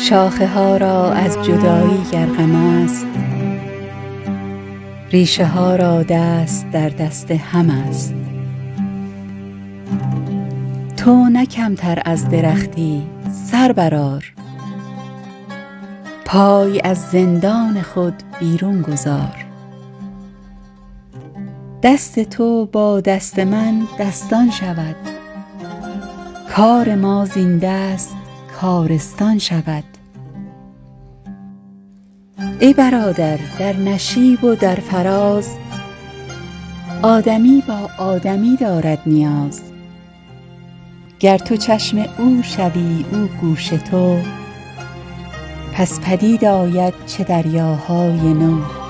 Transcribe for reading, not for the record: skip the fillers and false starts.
شاخه ها را از جدایی گر غم است، ریشه ها را دست در دست هم است. تو نه کمتر از درختی، سر برآر، پای از زندان خود بیرون گذار. دست تو با دست من دستان شود، کار ما زین دست کارستان شود. ای برادر، در نشیب و در فراز، آدمی با آدمی دارد نیاز. گر تو چشم او شوی او گوش تو، پس پدید آید چه دریاهای نو.